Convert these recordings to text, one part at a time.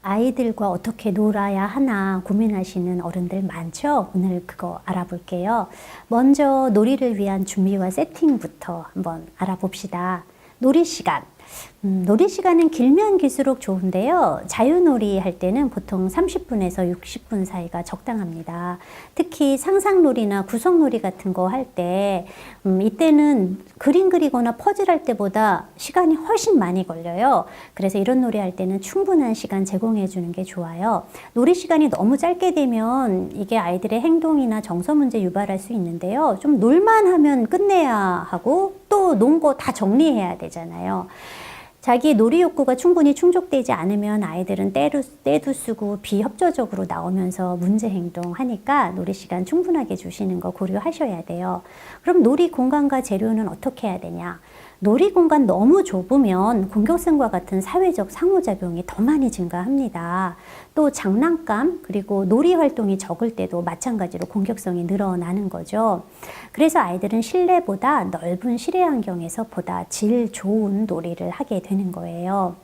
아이들과 어떻게 놀아야 하나 고민하시는 어른들 많죠? 오늘 그거 알아볼게요. 먼저 놀이를 위한 준비와 세팅부터 한번 알아봅시다. 놀이 시간. 놀이 시간은 길면 길수록 좋은데요. 자유놀이 할 때는 보통 30분에서 60분 사이가 적당합니다. 특히 상상놀이나 구성놀이 같은 거 할 때 이때는 그림 그리거나 퍼즐 할 때보다 시간이 훨씬 많이 걸려요. 그래서 이런 놀이 할 때는 충분한 시간 제공해 주는 게 좋아요. 놀이 시간이 너무 짧게 되면 이게 아이들의 행동이나 정서 문제 유발할 수 있는데요. 좀 놀만 하면 끝내야 하고 또 논 거 다 정리해야 되잖아요. 자기의 놀이 욕구가 충분히 충족되지 않으면 아이들은 때도 쓰고 비협조적으로 나오면서 문제 행동하니까 놀이 시간 충분하게 주시는 거 고려하셔야 돼요. 그럼 놀이 공간과 재료는 어떻게 해야 되냐? 놀이 공간 너무 좁으면 공격성과 같은 사회적 상호작용이 더 많이 증가합니다. 또 장난감 그리고 놀이 활동이 적을 때도 마찬가지로 공격성이 늘어나는 거죠. 그래서 아이들은 실내보다 넓은 실외 환경에서 보다 질 좋은 놀이를 하게 되는 거예요.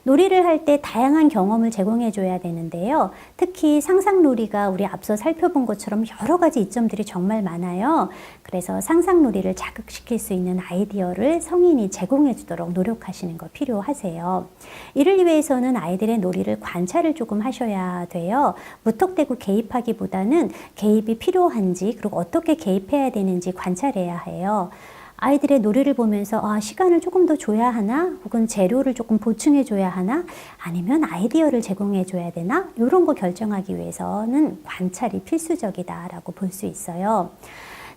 놀이를 할 때 다양한 경험을 제공해 줘야 되는데요. 특히 상상놀이가 우리 앞서 살펴본 것처럼 여러 가지 이점들이 정말 많아요. 그래서 상상놀이를 자극시킬 수 있는 아이디어를 성인이 제공해 주도록 노력하시는 거 필요하세요. 이를 위해서는 아이들의 놀이를 관찰을 조금 하셔야 돼요. 무턱대고 개입하기보다는 개입이 필요한지 그리고 어떻게 개입해야 되는지 관찰해야 해요. 아이들의 놀이를 보면서 시간을 조금 더 줘야 하나? 혹은 재료를 조금 보충해 줘야 하나? 아니면 아이디어를 제공해 줘야 되나? 이런 거 결정하기 위해서는 관찰이 필수적이다라고 볼 수 있어요.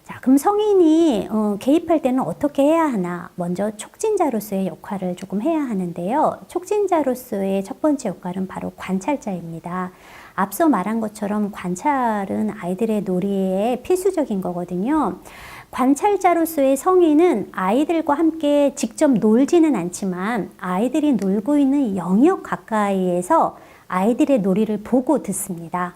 자, 그럼 성인이 개입할 때는 어떻게 해야 하나? 먼저 촉진자로서의 역할을 조금 해야 하는데요. 촉진자로서의 첫 번째 역할은 바로 관찰자입니다. 앞서 말한 것처럼 관찰은 아이들의 놀이에 필수적인 거거든요. 관찰자로서의 성인은 아이들과 함께 직접 놀지는 않지만 아이들이 놀고 있는 영역 가까이에서 아이들의 놀이를 보고 듣습니다.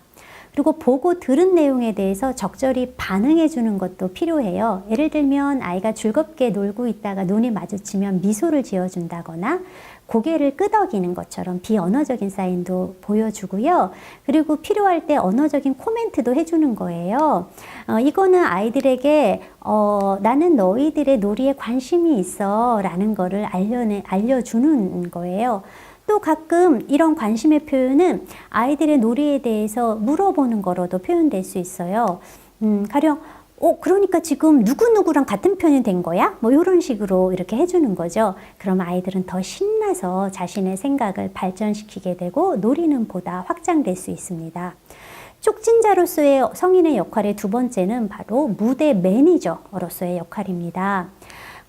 그리고 보고 들은 내용에 대해서 적절히 반응해 주는 것도 필요해요. 예를 들면 아이가 즐겁게 놀고 있다가 눈이 마주치면 미소를 지어준다거나 고개를 끄덕이는 것처럼 비언어적인 사인도 보여주고요. 그리고 필요할 때 언어적인 코멘트도 해주는 거예요. 이거는 아이들에게 나는 너희들의 놀이에 관심이 있어 라는 거를 알려주는 거예요. 또 가끔 이런 관심의 표현은 아이들의 놀이에 대해서 물어보는 거로도 표현될 수 있어요. 가령 그러니까 지금 누구누구랑 같은 편이 된 거야? 뭐 이런 식으로 이렇게 해주는 거죠. 그럼 아이들은 더 신나서 자신의 생각을 발전시키게 되고 놀이는 보다 확장될 수 있습니다. 촉진자로서의 성인의 역할의 두 번째는 바로 무대 매니저로서의 역할입니다.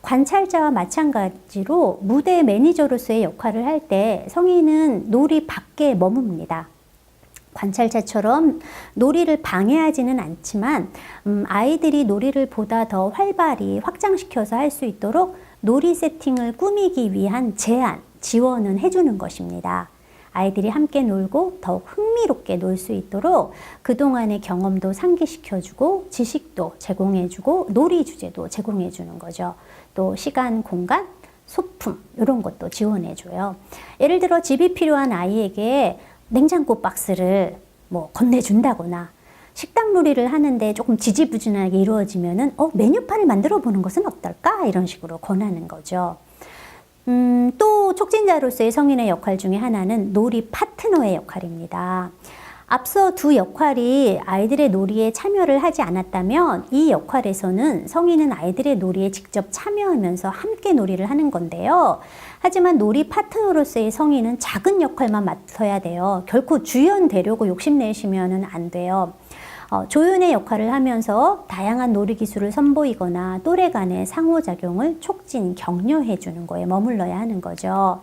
관찰자와 마찬가지로 무대 매니저로서의 역할을 할 때 성인은 놀이 밖에 머뭅니다. 관찰자처럼 놀이를 방해하지는 않지만 아이들이 놀이를 보다 더 활발히 확장시켜서 할 수 있도록 놀이 세팅을 꾸미기 위한 제안, 지원은 해주는 것입니다. 아이들이 함께 놀고 더욱 흥미롭게 놀 수 있도록 그동안의 경험도 상기시켜주고 지식도 제공해주고 놀이 주제도 제공해주는 거죠. 또 시간, 공간, 소품 이런 것도 지원해줘요. 예를 들어 집이 필요한 아이에게 냉장고 박스를 건네준다거나 식당 놀이를 하는데 조금 지지부진하게 이루어지면은 메뉴판을 만들어 보는 것은 어떨까? 이런 식으로 권하는 거죠. 또 촉진자로서의 성인의 역할 중에 하나는 놀이 파트너의 역할입니다. 앞서 두 역할이 아이들의 놀이에 참여를 하지 않았다면 이 역할에서는 성인은 아이들의 놀이에 직접 참여하면서 함께 놀이를 하는 건데요. 하지만 놀이 파트너로서의 성인은 작은 역할만 맡아야 돼요. 결코 주연 되려고 욕심내시면 안 돼요. 조연의 역할을 하면서 다양한 놀이 기술을 선보이거나 또래 간의 상호작용을 촉진, 격려해 주는 거에 머물러야 하는 거죠.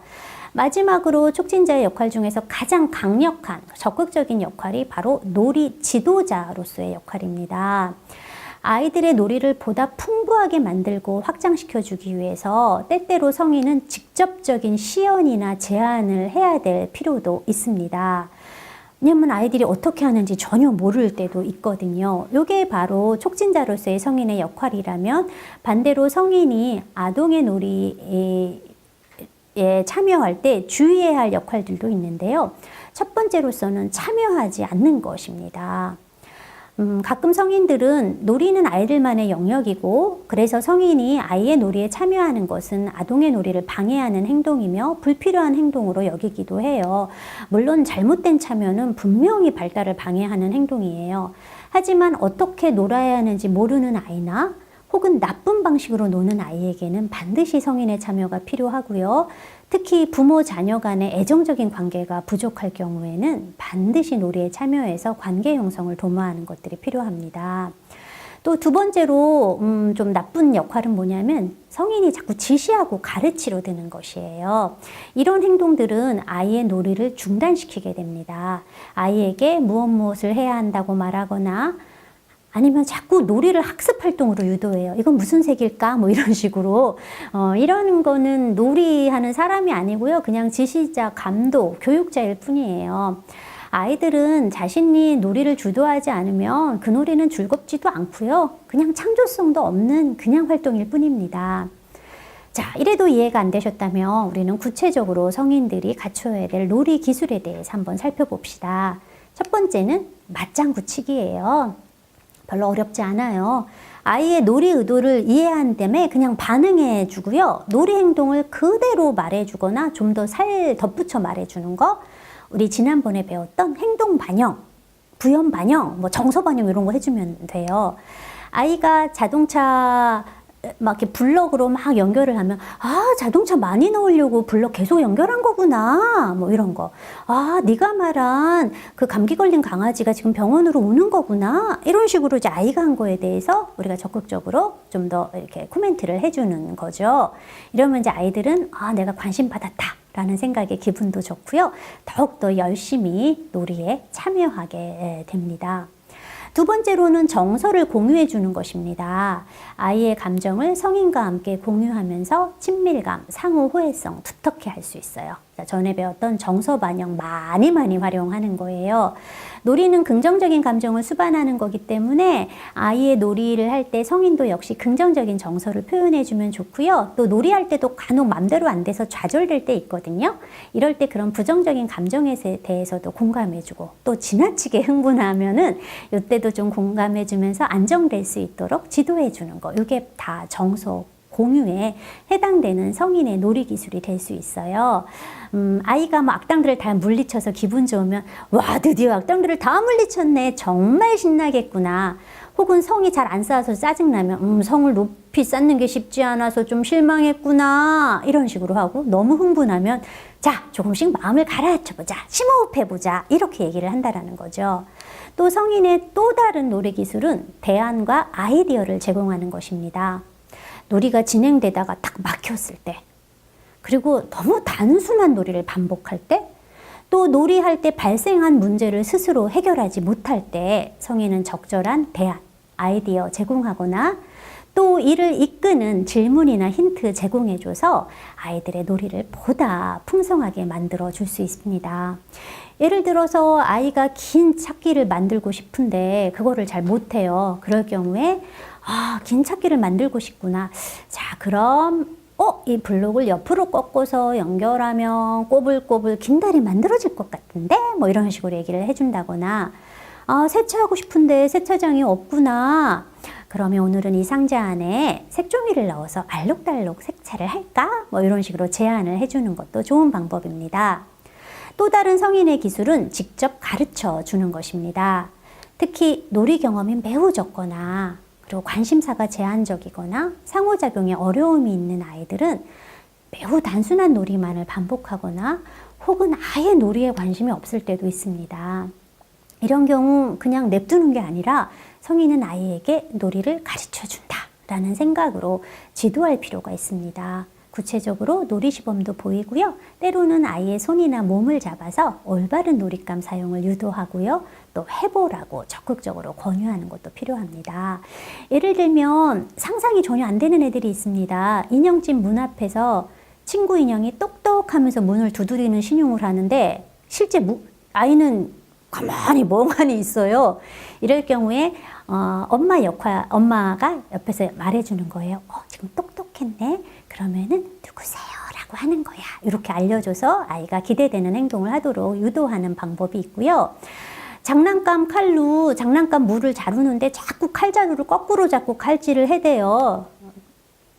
마지막으로 촉진자의 역할 중에서 가장 강력한 적극적인 역할이 바로 놀이 지도자로서의 역할입니다. 아이들의 놀이를 보다 풍부하게 만들고 확장시켜주기 위해서 때때로 성인은 직접적인 시연이나 제안을 해야 될 필요도 있습니다. 왜냐면 아이들이 어떻게 하는지 전혀 모를 때도 있거든요. 이게 바로 촉진자로서의 성인의 역할이라면 반대로 성인이 아동의 놀이에 놀이에 참여할 때 주의해야 할 역할들도 있는데요. 첫 번째로서는 참여하지 않는 것입니다. 가끔 성인들은 놀이는 아이들만의 영역이고 그래서 성인이 아이의 놀이에 참여하는 것은 아동의 놀이를 방해하는 행동이며 불필요한 행동으로 여기기도 해요. 물론 잘못된 참여는 분명히 발달을 방해하는 행동이에요. 하지만 어떻게 놀아야 하는지 모르는 아이나 혹은 나쁜 방식으로 노는 아이에게는 반드시 성인의 참여가 필요하고요. 특히 부모 자녀 간의 애정적인 관계가 부족할 경우에는 반드시 놀이에 참여해서 관계 형성을 도모하는 것들이 필요합니다. 또 두 번째로 좀 나쁜 역할은 뭐냐면 성인이 자꾸 지시하고 가르치려 드는 것이에요. 이런 행동들은 아이의 놀이를 중단시키게 됩니다. 아이에게 무엇을 해야 한다고 말하거나 아니면 자꾸 놀이를 학습 활동으로 유도해요. 이건 무슨 색일까? 뭐 이런 식으로. 이런 거는 놀이하는 사람이 아니고요. 그냥 지시자, 감독, 교육자일 뿐이에요. 아이들은 자신이 놀이를 주도하지 않으면 그 놀이는 즐겁지도 않고요. 그냥 창조성도 없는 그냥 활동일 뿐입니다. 자, 이래도 이해가 안 되셨다면 우리는 구체적으로 성인들이 갖춰야 될 놀이 기술에 대해서 한번 살펴봅시다. 첫 번째는 맞장구 치기예요. 별로 어렵지 않아요. 아이의 놀이 의도를 이해한 다음에 그냥 반응해 주고요. 놀이 행동을 그대로 말해 주거나 좀 더 살 덧붙여 말해 주는 거. 우리 지난번에 배웠던 행동 반영, 부연 반영, 뭐 정서 반영 이런 거 해주면 돼요. 아이가 자동차 막 이렇게 블럭으로 막 연결을 하면 자동차 많이 넣으려고 블럭 계속 연결한 거구나 뭐 이런 거. 네가 말한 그 감기 걸린 강아지가 지금 병원으로 오는 거구나 이런 식으로 이제 아이가 한 거에 대해서 우리가 적극적으로 좀 더 이렇게 코멘트를 해주는 거죠. 이러면 이제 아이들은 내가 관심 받았다 라는 생각에 기분도 좋고요. 더욱더 열심히 놀이에 참여하게 됩니다. 두 번째로는 정서를 공유해 주는 것입니다. 아이의 감정을 성인과 함께 공유하면서 친밀감, 상호 호혜성 두텁게 할 수 있어요. 전에 배웠던 정서 반영 많이 활용하는 거예요. 놀이는 긍정적인 감정을 수반하는 거기 때문에 아이의 놀이를 할 때 성인도 역시 긍정적인 정서를 표현해 주면 좋고요. 또 놀이할 때도 간혹 맘대로 안 돼서 좌절될 때 있거든요. 이럴 때 그런 부정적인 감정에 대해서도 공감해 주고 또 지나치게 흥분하면은 이때도 좀 공감해 주면서 안정될 수 있도록 지도해 주는 거. 이게 다 정서 공유에 해당되는 성인의 놀이 기술이 될 수 있어요. 아이가 뭐 악당들을 다 물리쳐서 기분 좋으면 와 드디어 악당들을 다 물리쳤네 정말 신나겠구나. 혹은 성이 잘 안 쌓아서 짜증나면 성을 높이 쌓는 게 쉽지 않아서 좀 실망했구나 이런 식으로 하고 너무 흥분하면 자 조금씩 마음을 가라앉혀보자 심호흡해보자 이렇게 얘기를 한다라는 거죠. 또 성인의 또 다른 놀이 기술은 대안과 아이디어를 제공하는 것입니다. 놀이가 진행되다가 딱 막혔을 때 그리고 너무 단순한 놀이를 반복할 때 또 놀이할 때 발생한 문제를 스스로 해결하지 못할 때 성인은 적절한 대안, 아이디어 제공하거나 또 이를 이끄는 질문이나 힌트 제공해줘서 아이들의 놀이를 보다 풍성하게 만들어 줄 수 있습니다. 예를 들어서 아이가 긴 찾기를 만들고 싶은데 그거를 잘 못해요. 그럴 경우에 긴 찾기를 만들고 싶구나. 자, 그럼 이 블록을 옆으로 꺾어서 연결하면 꼬불꼬불 긴 다리 만들어질 것 같은데? 뭐 이런 식으로 얘기를 해준다거나 세차하고 싶은데 세차장이 없구나. 그러면 오늘은 이 상자 안에 색종이를 넣어서 알록달록 색칠을 할까? 뭐 이런 식으로 제안을 해주는 것도 좋은 방법입니다. 또 다른 성인의 기술은 직접 가르쳐 주는 것입니다. 특히 놀이 경험이 매우 적거나 그리고 관심사가 제한적이거나 상호작용에 어려움이 있는 아이들은 매우 단순한 놀이만을 반복하거나 혹은 아예 놀이에 관심이 없을 때도 있습니다. 이런 경우 그냥 냅두는 게 아니라 성인은 아이에게 놀이를 가르쳐 준다라는 생각으로 지도할 필요가 있습니다. 구체적으로 놀이시범도 보이고요. 때로는 아이의 손이나 몸을 잡아서 올바른 놀잇감 사용을 유도하고요. 또 해보라고 적극적으로 권유하는 것도 필요합니다. 예를 들면 상상이 전혀 안 되는 애들이 있습니다. 인형집 문 앞에서 친구 인형이 똑똑하면서 문을 두드리는 신용을 하는데 실제 아이는 가만히 멍하니 있어요. 이럴 경우에 엄마가 옆에서 말해주는 거예요. 지금 똑똑했네. 그러면은 누구세요? 라고 하려고 하는 거야. 이렇게 알려줘서 아이가 기대되는 행동을 하도록 유도하는 방법이 있고요. 장난감 칼로 장난감 물을 자루는데 자꾸 칼자루를 거꾸로 잡고 칼질을 해대요.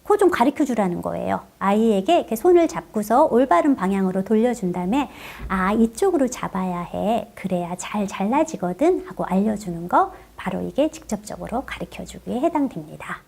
그거 좀 가르쳐 주라는 거예요. 아이에게 이렇게 손을 잡고서 올바른 방향으로 돌려준 다음에 아, 이쪽으로 잡아야 해. 그래야 잘 잘라지거든 하고 알려주는 거 바로 이게 직접적으로 가르쳐 주기에 해당됩니다.